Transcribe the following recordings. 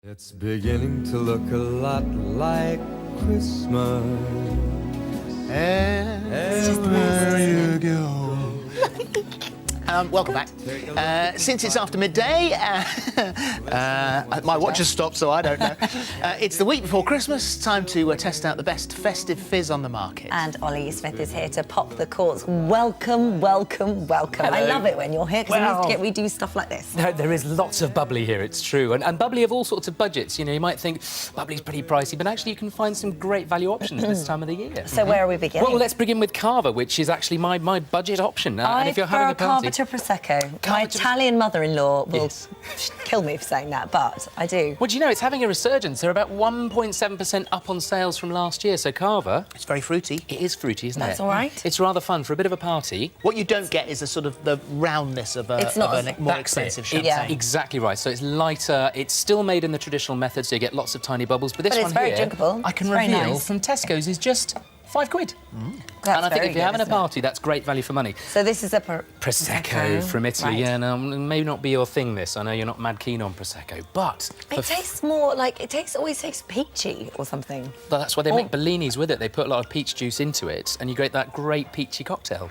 It's beginning to look a lot like Christmas. Everywhere you go. Welcome back. Since it's after midday, my watch has stopped, so I don't know. It's the week before Christmas, time to test out the best festive fizz on the market. And Olly Smith is here to pop the corks. Welcome, welcome, welcome. Hello. I love it when you're here because we do stuff like this. There is lots of bubbly here, it's true. And bubbly of all sorts of budgets. You know, you might think bubbly's pretty pricey, but actually you can find some great value options this time of the year. So where are we beginning? Well, let's begin with Cava, which is actually my budget option. And if you're having a party... Cava to Prosecco. My Italian mother-in-law will kill me for saying that, but I do. Well, do you know, it's having a resurgence. They're about 1.7% up on sales from last year. So Cava... It's very fruity. It is fruity, isn't it? That's all right. It's rather fun for a bit of a party. What you don't get is a sort of the roundness of a more expensive champagne. Yeah. Exactly right. So it's lighter. It's still made in the traditional method, so you get lots of tiny bubbles. But this one it's very here, drinkable. I can It's very reveal nice. from Tesco's is just £5. That's And I think very if you're having good, a party, that's great value for money. So this is a Prosecco from Italy. Right. Yeah, no, may not be your thing, this. I know you're not mad keen on Prosecco, but... It tastes more like, always tastes peachy or something. But that's why they make Bellinis with it. They put a lot of peach juice into it, and you get that great peachy cocktail.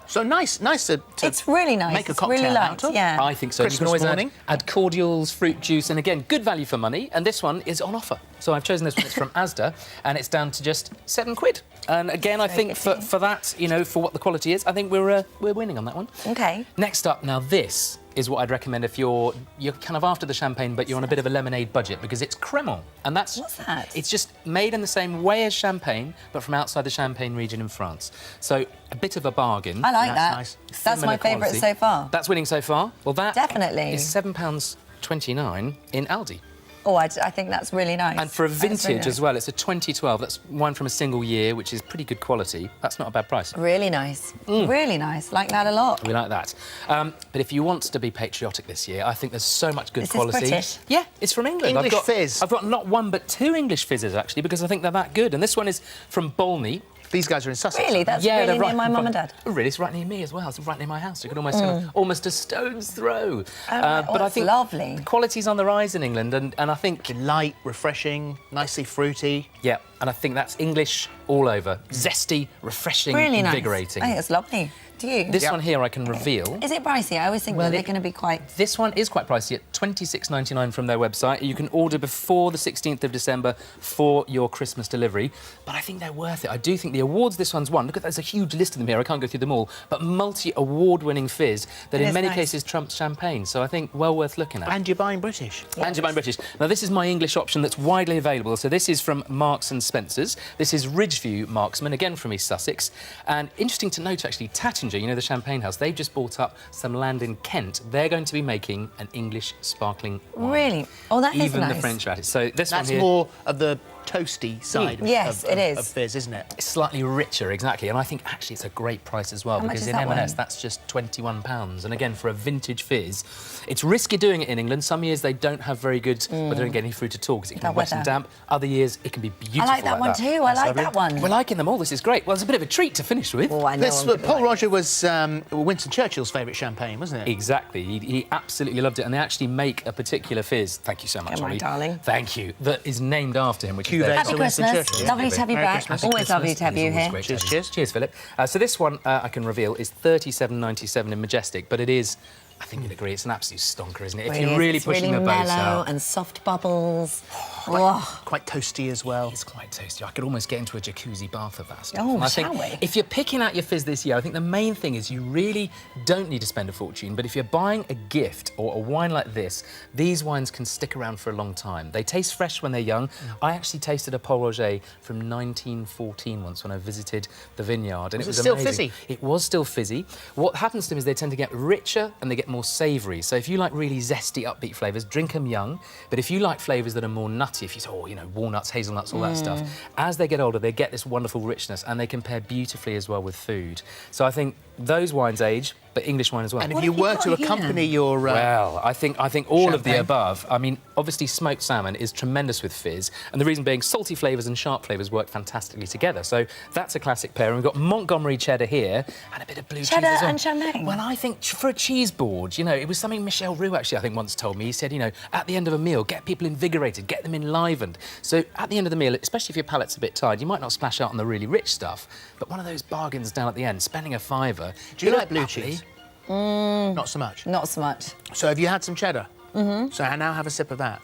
So nice to It's really nice. make a It's cocktail really light, out of. yeah. I think so. Christmas you can always morning. add cordials, fruit juice, and again, good value for money. And this one is on offer. So I've chosen this one. It's from Asda, and it's down to just £7. And again, I think for that, you know, for what the quality is, I think we're winning on that one. Okay. Next up, now this is what I'd recommend if you're kind of after the champagne, but you're on a bit of a lemonade budget, because it's Cremant. And that's... What's that? It's just made in the same way as champagne, but from outside the Champagne region in France. So a bit of a bargain. I like that. Nice. That's my favourite quality. so far. That's winning so far. Well, that Definitely. is £7.29 in Aldi. Oh, I think that's really nice. And for a That's really vintage nice. as well, it's a 2012. That's wine from a single year, which is pretty good quality. That's not a bad price. Really nice. Really nice. Like that a lot. We like that. But if you want to be patriotic this year, I think there's so much good quality. This is British? Yeah, it's from England. English fizz. I've got not one, but two English fizzes, actually, because I think they're that good. And this one is from Bolney. These guys are in Sussex. Really? That's Yeah, really they're near right my mum and dad. Oh, really? It's right near me as well. It's right near my house. You could almost a stone's throw. Right. But I that's think lovely. the quality's on the rise in England, and I think... Light, refreshing, nicely fruity. Yeah, and I think that's English all over. Zesty, refreshing, Really nice. invigorating. I think it's lovely. Do you? This one here I can reveal. Is it pricey? I always think that they're going to be quite... This one is quite pricey at £26.99 from their website. You can order before the 16th of December for your Christmas delivery. But I think they're worth it. I do think the awards this one's won, look at, there's a huge list of them here, I can't go through them all, but multi-award-winning fizz that in many cases trumps champagne. So I think well worth looking at. And you're buying British. And you're buying British. Now, this is my English option that's widely available. So this is from Marks and Spencer's. This is Ridgeview Marksman, again from East Sussex. And interesting to note, actually, Tattinger, you know, the champagne house, they've just bought up some land in Kent. They're going to be making an English sparkling wine. Really? Oh, that is nice. Even the French are at it. So this That's one here... more of the toasty side Yes, it is. of fizz, isn't it? It's slightly richer, exactly, and I think actually it's a great price as well, How much because is in that M&S one? that's just £21. And again, for a vintage fizz, it's risky doing it in England. Some years they don't have very good, but they don't get any fruit at all because it can be wet and weather. damp. Other years it can be beautiful. I like that one too. I like that one. We're liking them all. This is great. Well, it's a bit of a treat to finish with. Oh, I know. Paul Roger was Winston Churchill's favourite champagne, wasn't it? Exactly. He absolutely loved it, and they actually make a particular fizz. Thank you so much, Come on, Olly. darling. Thank you. That is named after him, which Cuvée is their to Happy Winston Christmas. Churchill. Lovely to have you Merry back. Christmas. Always lovely to have you here. Great to have Cheers, you. cheers. Cheers, Philip. So this one I can reveal is £37.97 in Majestic, but it is, I think you'd agree, it's an absolute stonker, isn't it? If you're really It's pushing really the boats mellow out. and soft bubbles. Quite toasty as well. It's quite tasty. I could almost get into a jacuzzi bath of that stuff. Oh, And I shall think we? if you're picking out your fizz this year, I think the main thing is you really don't need to spend a fortune, but if you're buying a gift or a wine like this, these wines can stick around for a long time. They taste fresh when they're young. I actually tasted a Pol Roger from 1914 once when I visited the vineyard, and it was still amazing. fizzy? It was still fizzy. What happens to them is they tend to get richer and they get more savoury. So if you like really zesty, upbeat flavours, drink them young. But if you like flavours that are more nutty, if you say, oh, you know, walnuts, hazelnuts, all that stuff, as they get older, they get this wonderful richness, and they can pair beautifully as well with food. So I think those wines age but English wine as well. And if What you have you were got to here? accompany your... Well, I think all of the champagne. above. I mean, obviously smoked salmon is tremendous with fizz, and the reason being salty flavours and sharp flavours work fantastically together. So that's a classic pair. And we've got Montgomery cheddar here and a bit of blue Cheddar cheese as well. and champagne? Well, I think for a cheese board, you know, it was something Michel Roux actually I think once told me. He said, you know, at the end of a meal, get people invigorated, get them enlivened. So at the end of the meal, especially if your palate's a bit tired, you might not splash out on the really rich stuff, but one of those bargains down at the end, spending a £5. Do you bit like of blue apple-y. cheese? Not so much. Not so much. So have you had some cheddar? Mm-hmm. So I now have a sip of that.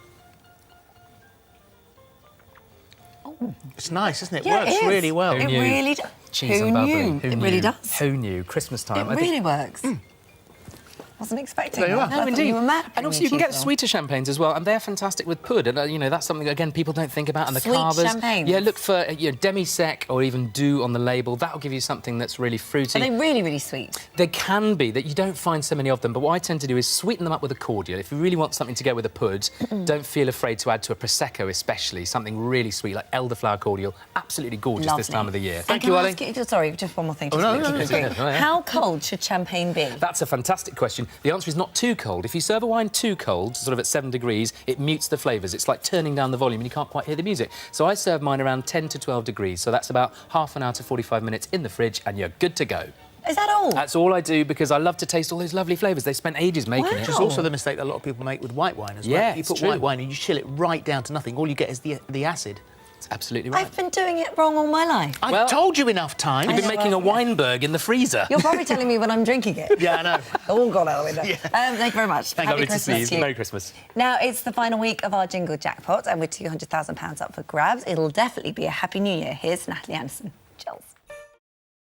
Oh. It's nice, isn't it? Yeah, Works it is. really well. Who It knew? really does. Cheese Who and bubbly. knew? Who It knew? really does. Who knew? Christmas time. It I think- really works. Wasn't expecting There you that. are. I No, thought indeed. you were mad. And also you can get sweeter champagnes as well, and they're fantastic with pud. And you know that's something again people don't think about. And the Sweet carvers. champagnes. Yeah, look for demi-sec or even doux on the label. That'll give you something that's really fruity. Are they really, really sweet? They can be, that you don't find so many of them, but what I tend to do is sweeten them up with a cordial. If you really want something to go with a pud, don't feel afraid to add to a Prosecco especially, something really sweet, like elderflower cordial. Absolutely gorgeous this Lovely. time of the year. Thank And you, can I Olly. ask you- Sorry, just one more thing. Just no, to no, keep no, it quick. no, yeah. How cold should champagne be? That's a fantastic question. The answer is not too cold. If you serve a wine too cold, sort of at 7 degrees, it mutes the flavours. It's like turning down the volume and you can't quite hear the music. So I serve mine around 10 to 12 degrees, so that's about half an hour to 45 minutes in the fridge and you're good to go. Is that all? That's all I do because I love to taste all those lovely flavours. They spent ages making Wow. it. Which is also the mistake that a lot of people make with white wine as well. Yeah, You it's put true. white wine and you chill it right down to nothing. All you get is the acid. It's absolutely right. I've been doing it wrong all my life. I've Well, told you enough times. You've been know, making a well, Weinberg in the freezer. You're probably telling me when I'm drinking it. Yeah, I know. All gone out the window. Yeah. Thank you very much. Happy Lovely to Christmas see to you. you. Merry Christmas. Now, it's the final week of our Jingle Jackpot, and with £200,000 up for grabs, it'll definitely be a Happy New Year. Here's Natalie Anderson. Chills.